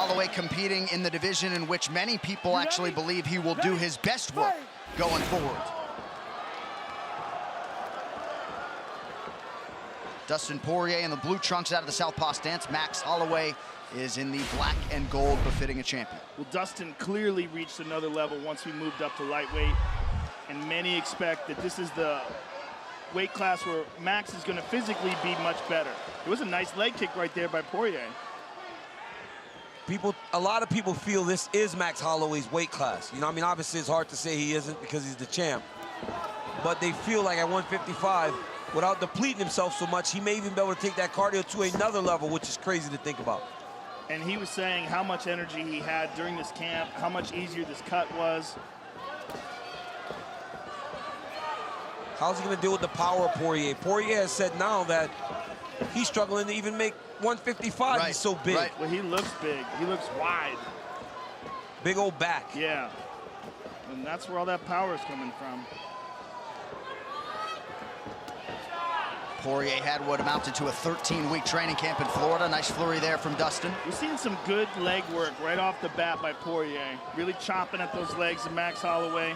Holloway competing in the division in which many people actually believe he will do his best work going forward. Dustin Poirier in the blue trunks out of the southpaw stance. Max Holloway is in the black and gold, befitting a champion. Well, Dustin clearly reached another level once he moved up to lightweight, and many expect that this is the weight class where Max is going to physically be much better. It was a nice leg kick right there by Poirier. A lot of people feel this is Max Holloway's weight class. You know, I mean, obviously it's hard to say he isn't because he's the champ, but they feel like at 155, without depleting himself so much, he may even be able to take that cardio to another level, which is crazy to think about. And he was saying how much energy he had during this camp, how much easier this cut was. How's he going to deal with the power of Poirier? Poirier has said now that he's struggling to even make 155. Right, he's so big. Right. Well, he looks big. He looks wide. Big old back. Yeah. And that's where all that power is coming from. Poirier had what amounted to a 13-week training camp in Florida. Nice flurry there from Dustin. We're seeing some good leg work right off the bat by Poirier. Really chopping at those legs of Max Holloway.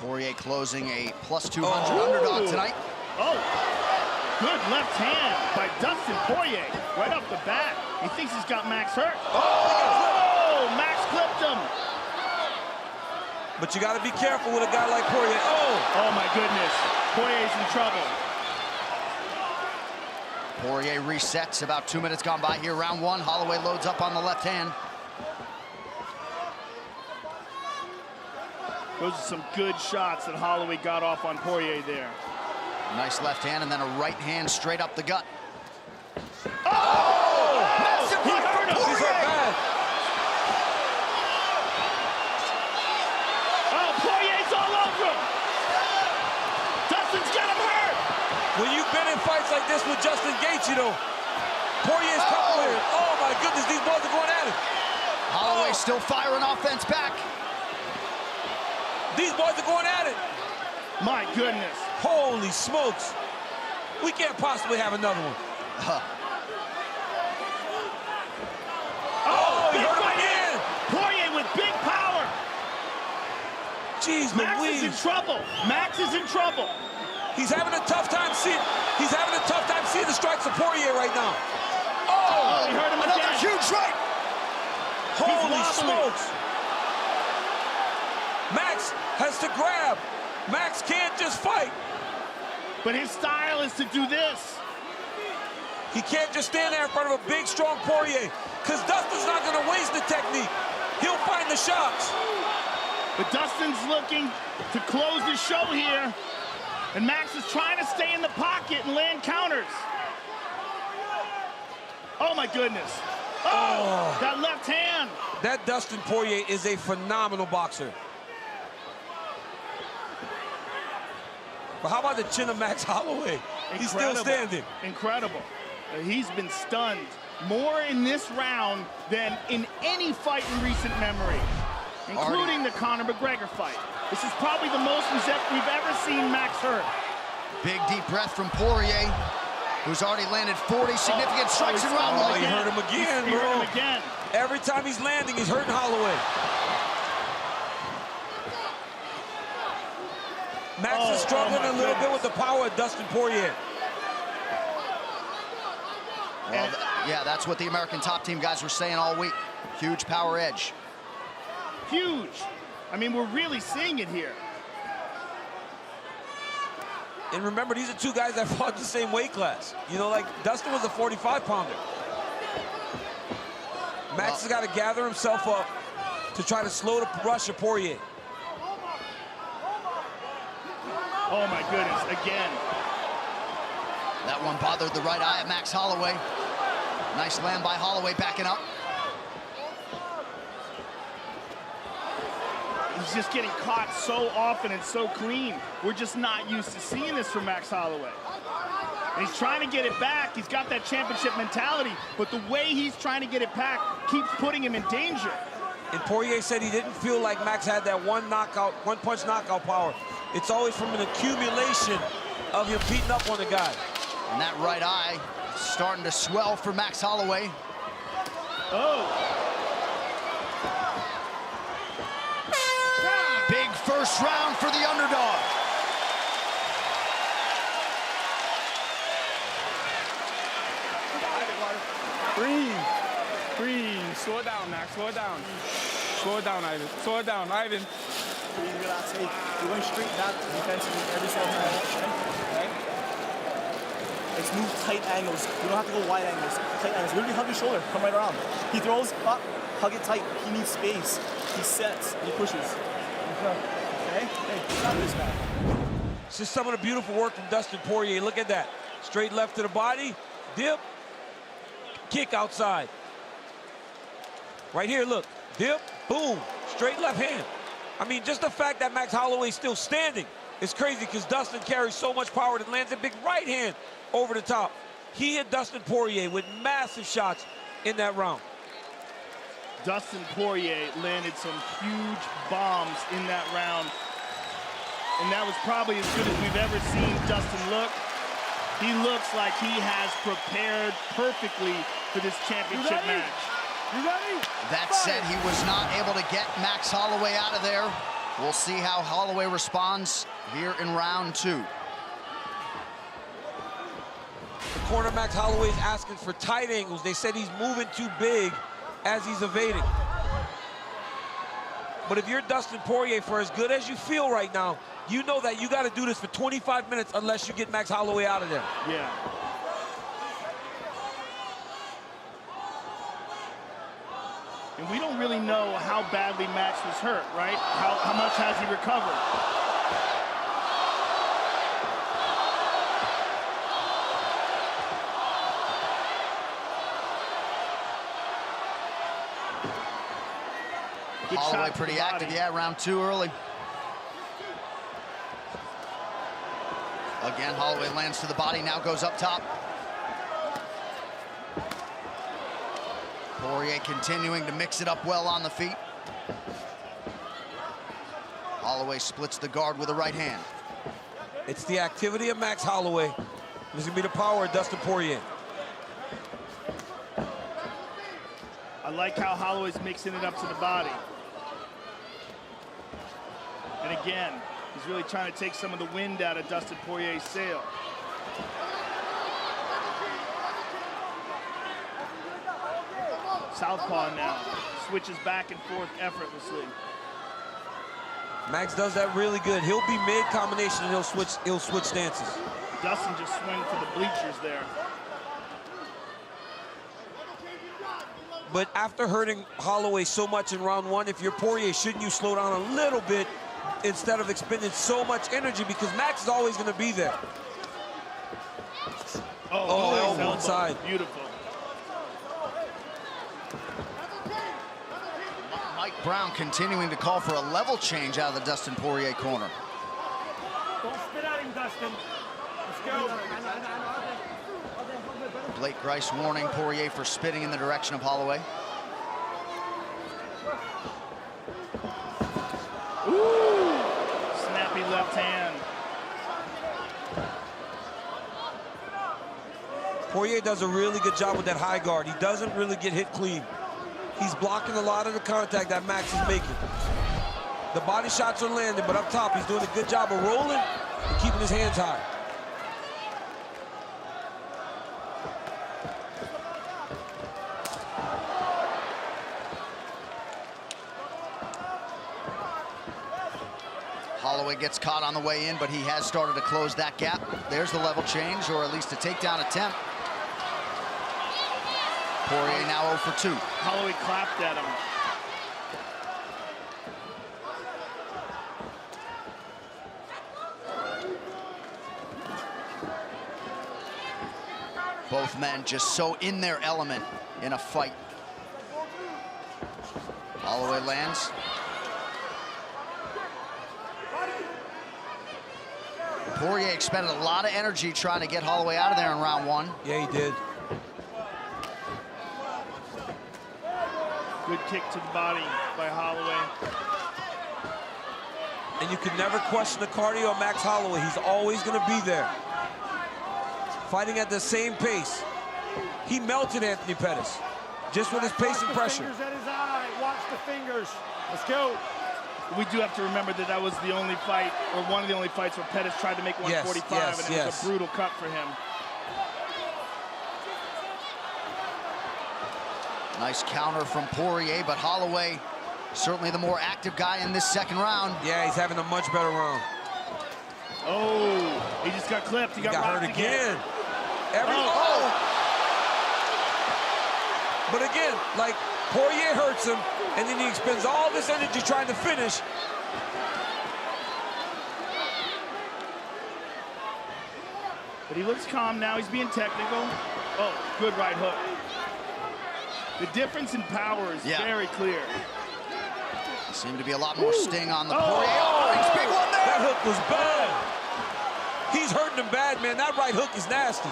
Poirier closing a plus 200 underdog tonight. Oh, good left hand by Dustin Poirier right off the bat. He thinks he's got Max hurt. Oh, Max clipped him. But you got to be careful with a guy like Poirier. Oh my goodness. Poirier's in trouble. Poirier resets. About 2 minutes gone by here. Round one. Holloway loads up on the left hand. Those are some good shots that Holloway got off on Poirier there. Nice left hand and then a right hand straight up the gut. Oh! Massive He right hurt from him. Poirier! He's hurt bad. Oh, Poirier's all over him. Dustin's got him hurt. When you've been in fights like this with Justin Gates, you know, Poirier's coming with it. Oh my goodness, these boys are going at it. Holloway still firing offense back. These boys are going at it. My goodness. Holy smokes. We can't possibly have another one. Oh, he big hurt him right again. hand. Poirier with big power. Jeez Max is in Louise. trouble. Max is in trouble. He's having a tough time seeing the strikes of Poirier right now. Oh, he hurt him Another again. huge right. Holy wobbly. smokes. Max has to grab. Max can't just fight. But his style is to do this. He can't just stand there in front of a big, strong Poirier, because Dustin's not going to waste the technique. He'll find the shots. But Dustin's looking to close the show here. And Max is trying to stay in the pocket and land counters. Oh, my goodness. Oh, that left hand. That Dustin Poirier is a phenomenal boxer. But how about the chin of Max Holloway? He's still standing. Incredible. He's been stunned more in this round than in any fight in recent memory, including the Conor McGregor fight. This is probably the most we've ever seen Max hurt. Big deep breath from Poirier, who's already landed 40 significant strikes in round one. He hurt him again, He bro. hurt him again. Every time he's landing, he's hurting Holloway. Max is struggling a little bit with the power of Dustin Poirier. Well, yeah, that's what the American Top Team guys were saying all week. Huge power edge. Huge. I mean, we're really seeing it here. And remember, these are two guys that fought the same weight class. You know, like Dustin was a 45-pounder. Max has got to gather himself up to try to slow the rush of Poirier. Oh, my goodness, again. That one bothered the right eye of Max Holloway. Nice land by Holloway backing up. He's just getting caught so often and so clean. We're just not used to seeing this from Max Holloway. And he's trying to get it back. He's got that championship mentality, but the way he's trying to get it back keeps putting him in danger. And Poirier said he didn't feel like Max had that one-punch knockout power. It's always from an accumulation of him beating up on the guy. And that right eye starting to swell for Max Holloway. Oh. Big first round for the underdog. Breathe. Breathe. Slow it down, Max. Slow it down. Slow it down, Ivan. Slow it down, Ivan. Breathe, relax. Hey, you're going straight back defensively every single time. Okay? Let's move tight angles. You don't have to go wide angles. Tight angles. Literally hug his shoulder. Come right around. He throws up. Hug it tight. He needs space. He sets. He pushes. Okay? Hey, stop this guy. This is some of the beautiful work from Dustin Poirier. Look at that. Straight left to the body. Dip. Kick outside. Right here, look. Dip. Boom. Straight left hand. I mean, just the fact that Max Holloway's still standing is crazy because Dustin carries so much power that lands a big right hand over the top. He hit Dustin Poirier with massive shots in that round. Dustin Poirier landed some huge bombs in that round. And that was probably as good as we've ever seen Dustin look. He looks like he has prepared perfectly for this championship match. You ready? That said, he was not able to get Max Holloway out of there. We'll see how Holloway responds here in round 2. The corner Max Holloway is asking for tight angles. They said he's moving too big as he's evading. But if you're Dustin Poirier, for as good as you feel right now, you know that you got to do this for 25 minutes unless you get Max Holloway out of there. Yeah. And we don't really know how badly Max was hurt, right? How much has he recovered? Good Holloway shot to pretty the body. active, yeah, round 2 early. Again, Holloway lands to the body, now goes up top. Poirier continuing to mix it up well on the feet. Holloway splits the guard with a right hand. It's the activity of Max Holloway. This is going to be the power of Dustin Poirier. I like how Holloway's mixing it up to the body. And again, he's really trying to take some of the wind out of Dustin Poirier's sail. Southpaw now, switches back and forth effortlessly. Max does that really good. He'll be mid-combination and he'll switch stances. Dustin just swung for the bleachers there. But after hurting Holloway so much in round 1, if you're Poirier, shouldn't you slow down a little bit instead of expending so much energy, because Max is always going to be there. Oh, elbow inside. Beautiful. Mike Brown continuing to call for a level change out of the Dustin Poirier corner. Don't spit at him, Dustin. Let's go. Blake Grice warning Poirier for spitting in the direction of Holloway. Ooh! Snappy left hand. Poirier does a really good job with that high guard. He doesn't really get hit clean. He's blocking a lot of the contact that Max is making. The body shots are landing, but up top, he's doing a good job of rolling and keeping his hands high. Holloway gets caught on the way in, but he has started to close that gap. There's the level change, or at least a takedown attempt. Poirier now 0 for 2. Holloway clapped at him. Both men just so in their element in a fight. Holloway lands. Poirier expended a lot of energy trying to get Holloway out of there in round 1. Yeah, he did. Good kick to the body by Holloway. And you can never question the cardio of Max Holloway. He's always going to be there. Fighting at the same pace. he melted Anthony Pettis just with his pace and pressure. Fingers at his eye. Watch the fingers. Let's go. We do have to remember that that was the only fight, or one of the only fights where Pettis tried to make 145, and it was a brutal cut for him. Nice counter from Poirier, but Holloway certainly the more active guy in this second round. Yeah, he's having a much better round. Oh, he just got clipped. He got hurt rocked again. But again, like, Poirier hurts him, and then he expends all this energy trying to finish. But he looks calm now. He's being technical. Oh, good right hook. The difference in power is very clear. Seemed to be a lot more sting on the Poirier. Oh, big one there. That hook was bad. He's hurting him bad, man. That right hook is nasty.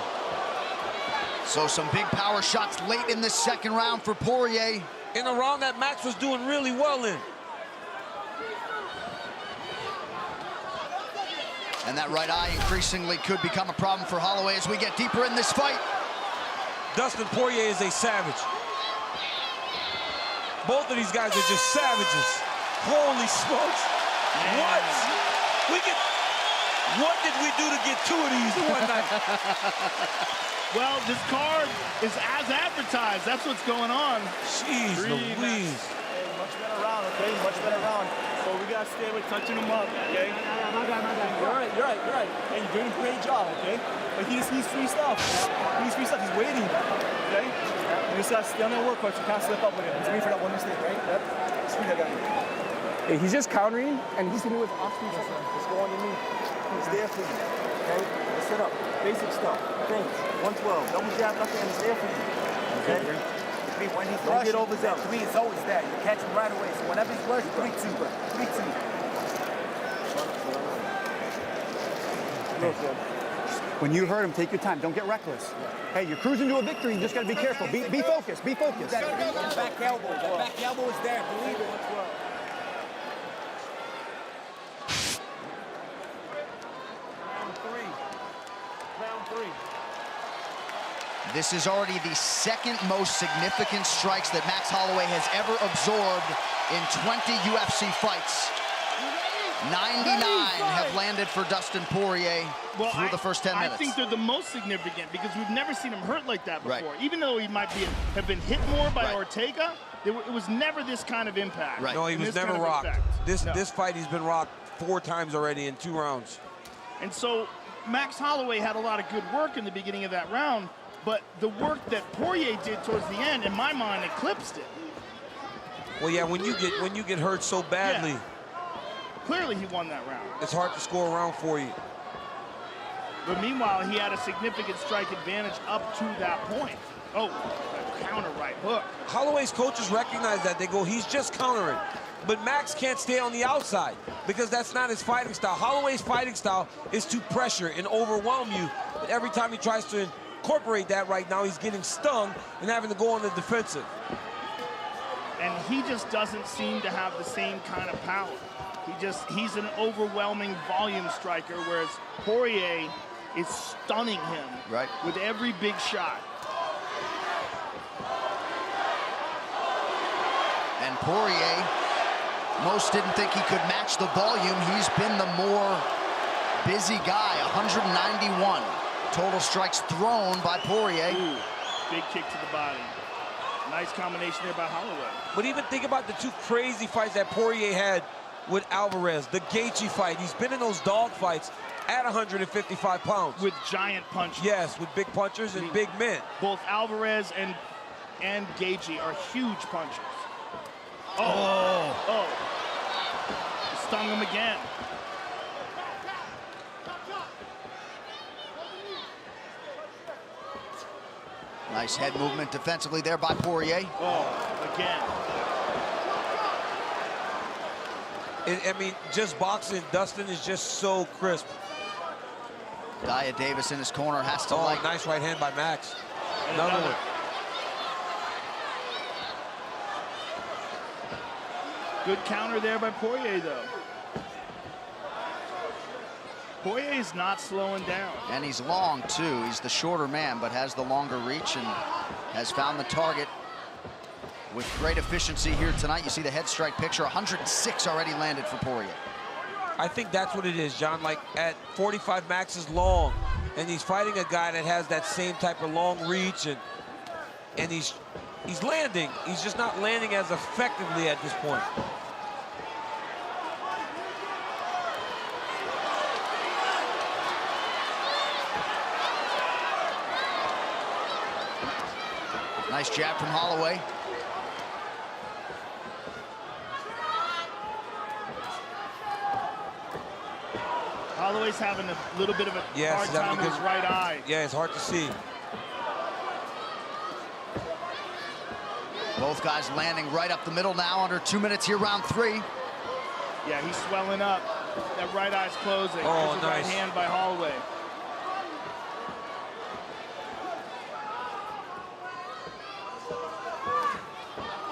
So some big power shots late in this second round for Poirier. In a round that Max was doing really well in. And that right eye increasingly could become a problem for Holloway as we get deeper in this fight. Dustin Poirier is a savage. Both of these guys are just savages. Holy smokes. What? What did we do to get two of these in one night? Well, this card is as advertised. That's what's going on. Jeez Louise. Hey, much better round, okay? Much better round. So we gotta stay with touching him up, okay? My guy. You're right. Hey, you're doing a great job, okay? But he just needs free stuff. He's waiting, okay? You just gotta stay on that work, coach. You can't slip up with him. He's waiting for that one mistake, right? Yep. Screw that guy. Hey, he's just countering, and he's hitting with off-speed. Let's go on your knee. He's there for you, okay? Let's set up. Basic stuff. Things. 112. Double jab, nothing, and he's there for you, okay? When he's rushing, get over that. To me, it's always that. You catch him right away. So whenever he's rushing, 3-2, bro. 3-2. When you hurt him, take your time. Don't get reckless. Hey, you're cruising to a victory. You just got to be careful. Be focused. Be focused. That back elbow. That back elbow is there. Believe it. Round three. This is already the second most significant strikes that Max Holloway has ever absorbed in 20 UFC fights. 99 have landed for Dustin Poirier through the first 10 minutes. I think they're the most significant because we've never seen him hurt like that before. Even though he might have been hit more by Ortega, it was never this kind of impact. No, he was never rocked. This fight, he's been rocked 4 times already in 2 rounds. And so Max Holloway had a lot of good work in the beginning of that round, but the work that Poirier did towards the end, in my mind, eclipsed it. Well, yeah, when you get hurt so badly, clearly he won that round. It's hard to score a round for you. But meanwhile, he had a significant strike advantage up to that point. Oh, a counter right hook. Holloway's coaches recognize that. They go, he's just countering. But Max can't stay on the outside because that's not his fighting style. Holloway's fighting style is to pressure and overwhelm you. But every time he tries to incorporate that right now, he's getting stung and having to go on the defensive. And he just doesn't seem to have the same kind of power. He's an overwhelming volume striker, whereas Poirier is stunning him with every big shot. And Poirier, most didn't think he could match the volume. He's been the more busy guy, 191 total strikes thrown by Poirier. Ooh, big kick to the body. Nice combination there by Holloway. But even think about the 2 crazy fights that Poirier had with Alvarez, the Gaethje fight. He's been in those dog fights at 155 pounds. With giant punches. Yes, with big punchers and big men. Both Alvarez and Gaethje are huge punchers. Stung him again. Nice head movement defensively there by Poirier. Again. I mean, just boxing, Dustin is just so crisp. Dia Davis in his corner has to nice right hand by Max. Another one. Good counter there by Poirier, though. Poirier's not slowing down. And he's long, too. He's the shorter man, but has the longer reach and has found the target with great efficiency here tonight. You see the head strike picture, 106 already landed for Poirier. I think that's what it is, John. Like, at 45, Max is long, and he's fighting a guy that has that same type of long reach, and he's landing. He's just not landing as effectively at this point. Nice jab from Holloway. Holloway's having a little bit of a hard Yes, time with his right eye. Yeah, it's hard to see. Both guys landing right up the middle now, under 2 minutes here, round 3. Yeah, he's swelling up. That right eye's closing. Oh, There's a nice. right hand by Holloway.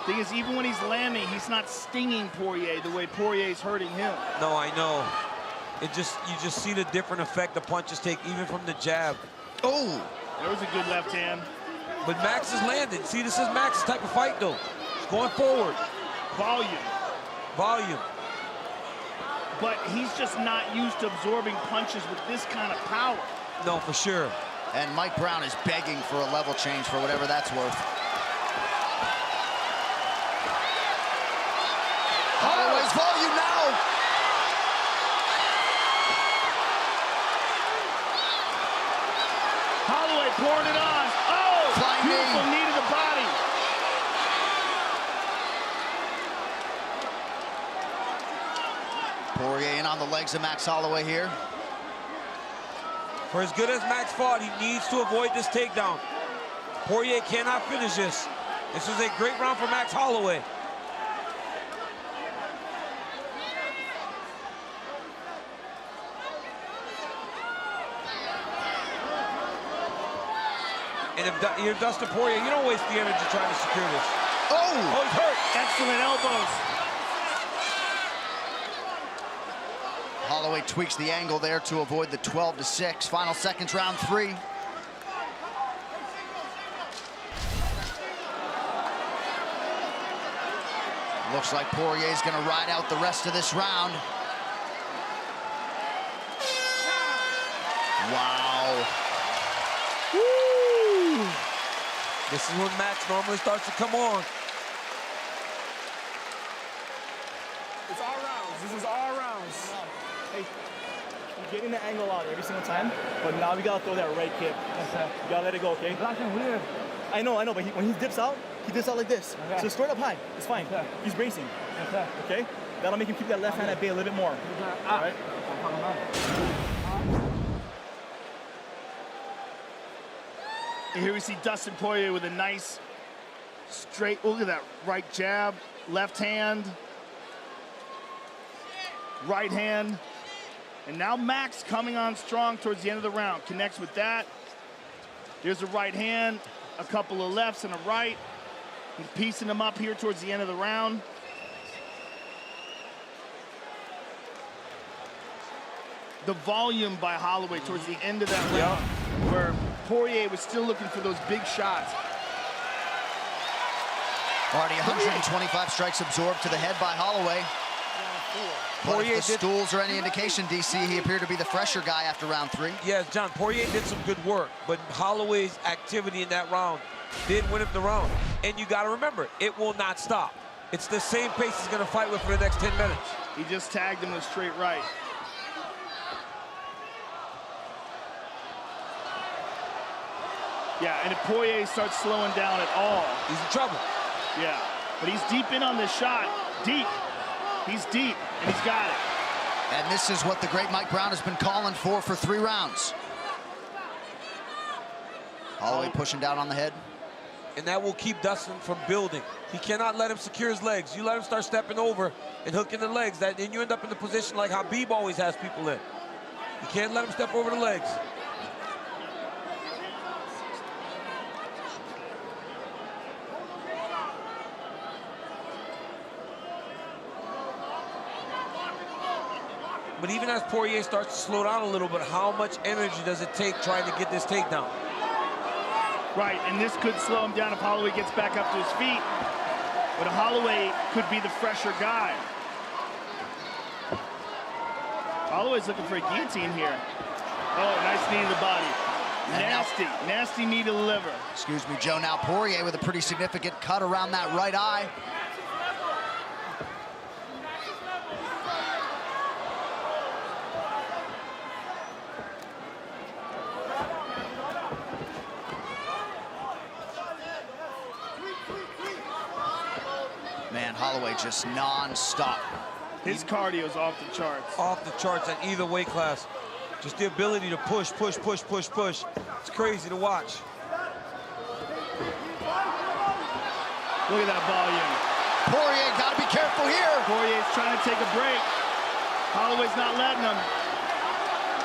Thing is, even when he's landing, he's not stinging Poirier the way Poirier's hurting him. No, I know. You just see the different effect the punches take, even from the jab. Oh! There was a good left hand. But Max is landing. See, this is Max's type of fight, though. He's going forward. Volume. Volume. But he's just not used to absorbing punches with this kind of power. No, for sure. And Mike Brown is begging for a level change for whatever that's worth. Holloway's volume now! Holloway pouring it on. Oh! Flying Beautiful knee. knee to the body. Poirier in on the legs of Max Holloway here. For as good as Max fought, he needs to avoid this takedown. Poirier cannot finish this. This was a great round for Max Holloway. And if you're Dustin Poirier, you don't waste the energy trying to secure this. Oh! Oh, he's hurt. Excellent elbows. Holloway tweaks the angle there to avoid the 12-6. Final seconds, round 3. Looks like Poirier's gonna ride out the rest of this round. Wow. Woo! This is when Max normally starts to come on. It's all rounds. This is all rounds. Hey, you're getting the angle out every single time, but now we gotta throw that right kick. You gotta let it go, okay? Weird. I know, but when he dips out like this. Okay. So throw it up high. It's fine. Okay. He's bracing. Okay. Okay? That'll make him keep that left hand at bay a little bit more. All right? And here we see Dustin Poirier with a nice straight, look at that, right jab, left hand, right hand. And now Max coming on strong towards the end of the round. Connects with that. There's a right hand, a couple of lefts and a right. He's piecing them up here towards the end of the round. The volume by Holloway towards the end of that round, where Poirier was still looking for those big shots. Already 125 strikes absorbed to the head by Holloway. But if the stools are any indication, DC, he appeared to be the fresher guy after round 3. Yes, John, Poirier did some good work, but Holloway's activity in that round did win him the round. And you gotta remember, it will not stop. It's the same pace he's gonna fight with for the next 10 minutes. He just tagged him with straight right. Yeah, and if Poirier starts slowing down at all, he's in trouble. Yeah, but he's deep in on this shot. Deep. He's deep, and he's got it. And this is what the great Mike Brown has been calling for 3 rounds. Holloway pushing down on the head. And that will keep Dustin from building. He cannot let him secure his legs. You let him start stepping over and hooking the legs, then you end up in the position like Habib always has people in. You can't let him step over the legs. But even as Poirier starts to slow down a little bit, how much energy does it take trying to get this takedown? Right, and this could slow him down if Holloway gets back up to his feet. But Holloway could be the fresher guy. Holloway's looking for a guillotine here. Oh, nice knee to the body. Nasty knee to the liver. Excuse me, Joe. Now Poirier with a pretty significant cut around that right eye. Man, Holloway just non-stop. His cardio's off the charts. Off the charts at either weight class. Just the ability to push. It's crazy to watch. Look at that volume. Poirier got to be careful here. Poirier's trying to take a break. Holloway's not letting him.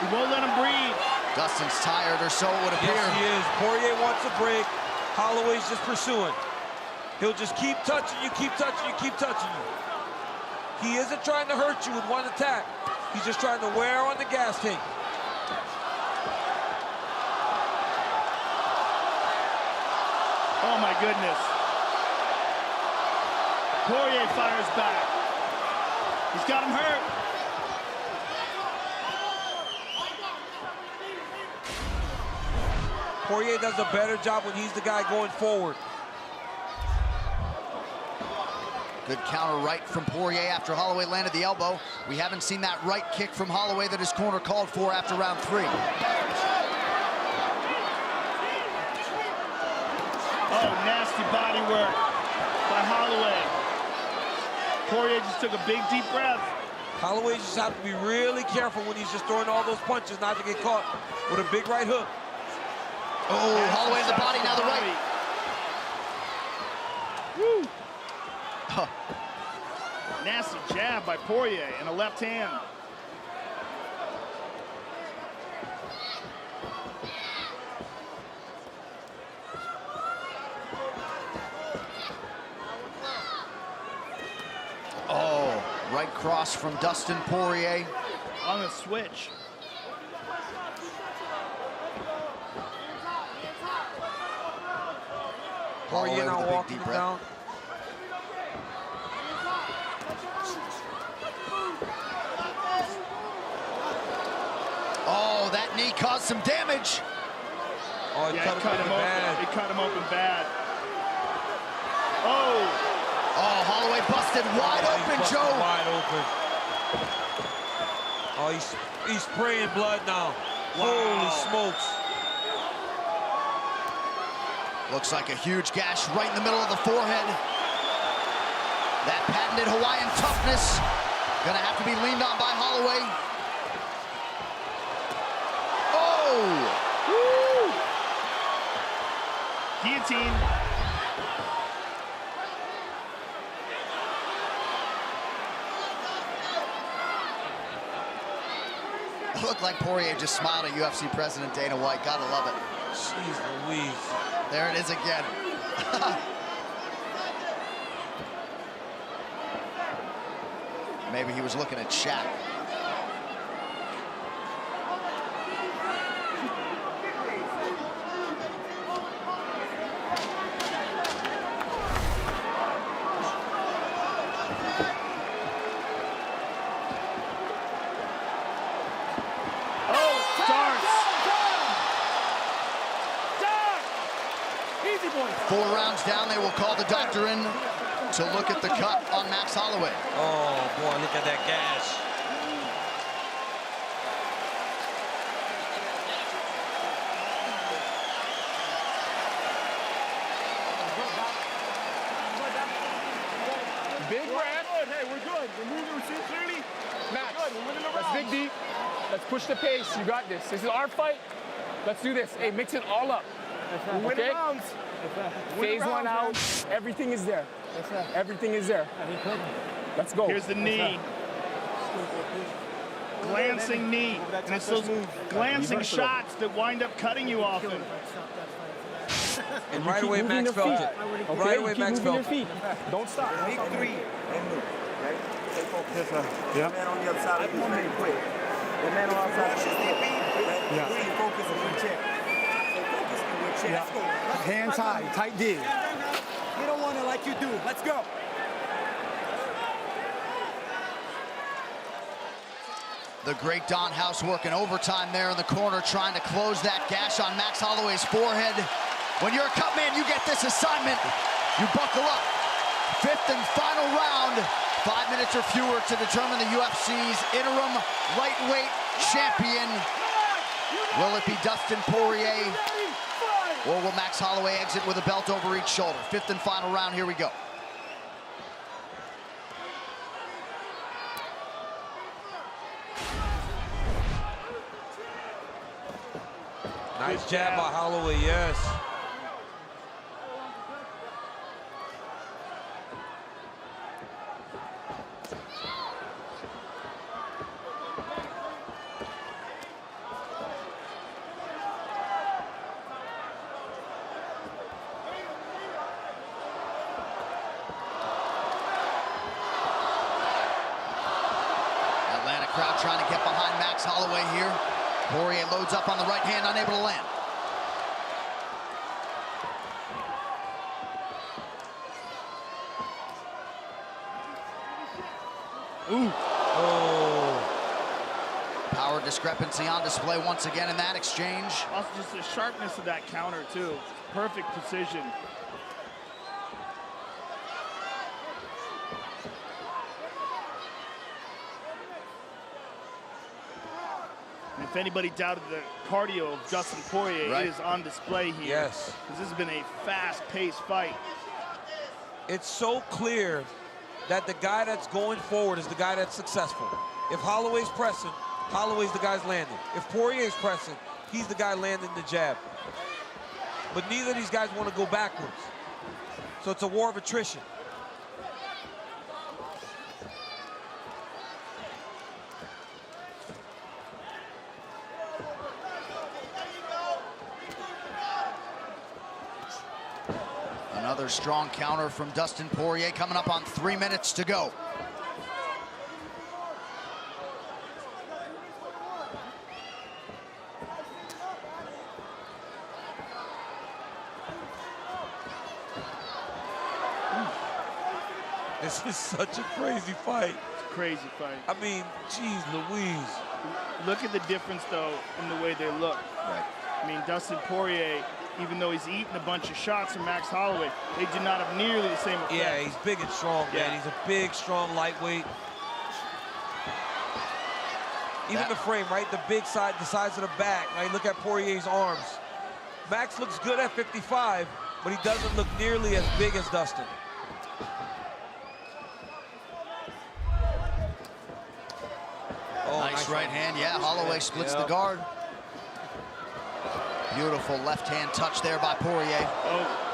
He won't let him breathe. Dustin's tired, or so it would appear. Yes, he is. Poirier wants a break. Holloway's just pursuing. He'll just keep touching you, keep touching you, keep touching you. He isn't trying to hurt you with one attack. He's just trying to wear on the gas tank. Oh my goodness. Poirier fires back. He's got him hurt. Poirier does a better job when he's the guy going forward. Good counter right from Poirier after Holloway landed the elbow. We haven't seen that right kick from Holloway that his corner called for after round 3. Oh, nasty body work by Holloway. Poirier just took a big, deep breath. Holloway just has to be really careful when he's just throwing all those punches not to get caught with a big right hook. Oh, Holloway in the body, now the right. Woo. Nasty jab by Poirier and a left hand. Oh, right cross from Dustin Poirier. On the switch. Poirier now with a big walking deep it breath. down. Oh, that knee caused some damage. Oh, Yeah, it cut him open. bad. It cut him open bad. Oh. Oh, Holloway busted wide open, Busted Joe. Wide open. Oh, he's spraying blood now. Wow. Holy smokes. Looks like a huge gash right in the middle of the forehead. That patented Hawaiian toughness gonna have to be leaned on by Holloway. Oh! Woo. Guillotine. It looked like Poirier just smiled at UFC President Dana White. Gotta love it. Jeez Louise. There it is again. Maybe he was looking at Shaq. Oh, darts. 4 rounds down, they will call the doctor in to look at the cut on Max Holloway. Oh, boy, look at that gash. Big breath. Hey, we're good. We're moving. We're seeing clearly. Max, let's dig deep. Let's push the pace. You got this. This is our fight. Let's do this. Hey, mix it all up. Okay? Phase 1 out. Everything is there. Everything is there. Let's go. Here's the knee. Glancing knee. And it's those glancing shots that wind up cutting you often. And right away, Max felt it. Okay, Right away, keep Max moving felt your it. feet. Don't stop. Make 3 and move, right? stay focused. Yes, sir. Yeah. The man on the other side of you is very quick. The man on the outside is Yeah. stay focused and we're champ. Stay focused and we're champ. Let's go. Hands high, tight D. We don't want it like you do. Let's go. The great Don House working overtime there in the corner, trying to close that gash on Max Holloway's forehead. When you're a cut man, you get this assignment. You buckle up. Fifth and final round. 5 minutes or fewer to determine the UFC's interim lightweight champion. Will it be Dustin Poirier, or will Max Holloway exit with a belt over each shoulder? Fifth and final round, here we go. Nice jab by Holloway, yes. Atlanta crowd trying to get behind Max Holloway here. Poirier loads up on the right hand, unable to land. Ooh. Oh. Power discrepancy on display once again in that exchange. Also just the sharpness of that counter too. Perfect precision. And if anybody doubted the cardio of Dustin Poirier, Right. it is on display here. Yes. Because this has been a fast-paced fight. It's so clear that the guy that's going forward is the guy that's successful. If Holloway's pressing, Holloway's the guy's landing. If Poirier's pressing, he's the guy landing the jab. But neither of these guys want to go backwards. So it's a war of attrition. Another strong counter from Dustin Poirier coming up on 3 minutes to go. This is such a crazy fight. It's a crazy fight. I mean, geez Louise. Look at the difference, though, in the way they look. Right. I mean, Dustin Poirier, even though he's eaten a bunch of shots from Max Holloway, they do not have nearly the same effect. Yeah, he's big and strong, man. Yeah. He's a big, strong lightweight. Even the frame, right? The big side, the size of the back. Right? Look at Poirier's arms. Max looks good at 55, but he doesn't look nearly as big as Dustin. Oh, nice right hand. Yeah, Holloway splits the guard. Beautiful left hand touch there by Poirier. Oh.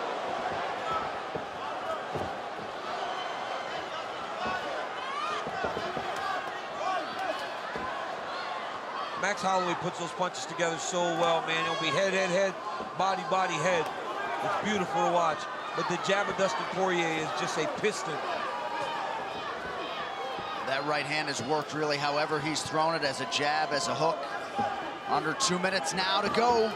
Max Holloway puts those punches together so well, man. It'll be head, head, head, body, body, head. It's beautiful to watch. But the jab of Dustin Poirier is just a piston. That right hand has worked really however he's thrown it, as a jab, as a hook. Under 2 minutes now to go.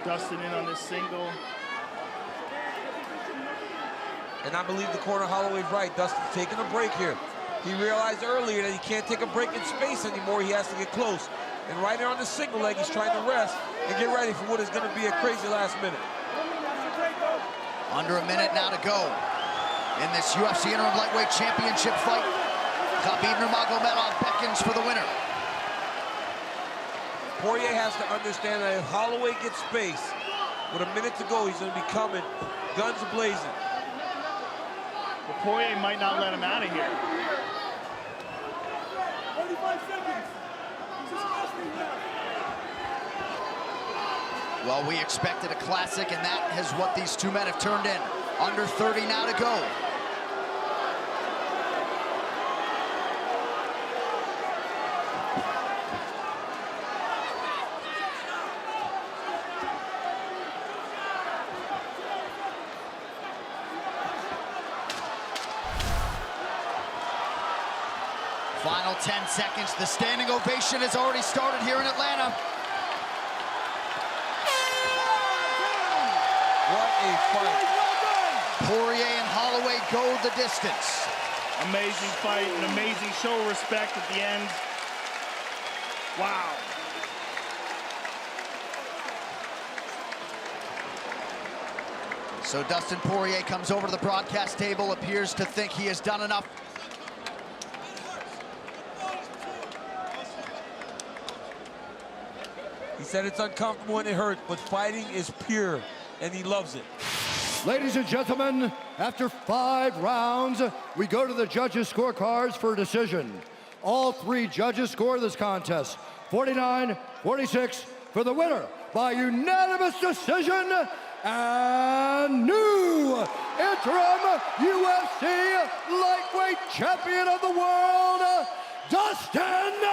Dustin in on this single. And I believe the corner Holloway's right. Dustin's taking a break here. He realized earlier that he can't take a break in space anymore. He has to get close. And right there on the single leg, he's trying to rest and get ready for what is going to be a crazy last minute. Under a minute now to go in this UFC interim lightweight championship fight. Khabib Nurmagomedov beckons for the winner. Poirier has to understand that if Holloway gets space, with a minute to go, he's going to be coming, guns blazing. But Poirier might not let him out of here. 45 seconds. Well, we expected a classic, and that is what these two men have turned in. Under 30 now to go. Final 10 seconds. The standing ovation has already started here in Atlanta. What a fight. Poirier and Holloway go the distance. Amazing fight, an amazing show of respect at the end. Wow. So Dustin Poirier comes over to the broadcast table, appears to think he has done enough. He said it's uncomfortable and it hurts, but fighting is pure, and he loves it. Ladies and gentlemen, after 5 rounds, we go to the judges' scorecards for a decision. All 3 judges score this contest 49-46 for the winner by unanimous decision and new interim UFC lightweight champion of the world, Dustin